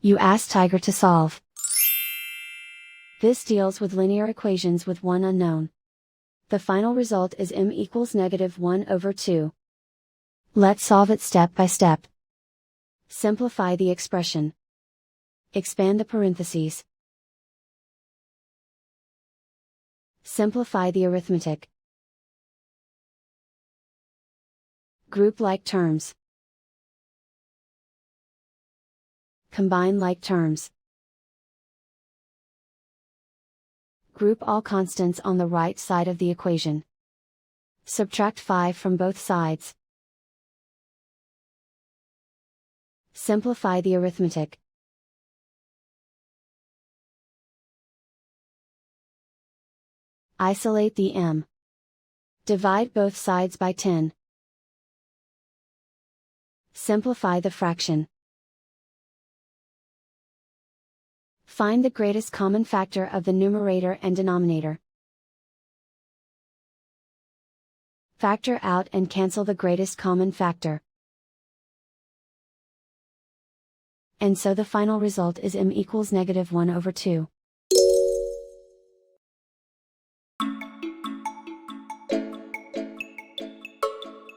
You ask Tiger to solve. This deals with linear equations with one unknown. The final result is m equals -1/2. Let's solve it step by step. Simplify the expression. Expand the parentheses. Simplify the arithmetic. Group like terms. Combine like terms. Group all constants on the right side of the equation. Subtract 5 from both sides. Simplify the arithmetic. Isolate the m. Divide both sides by 10. Simplify the fraction. Find the greatest common factor of the numerator and denominator. Factor out and cancel the greatest common factor. And so the final result is m equals -1/2.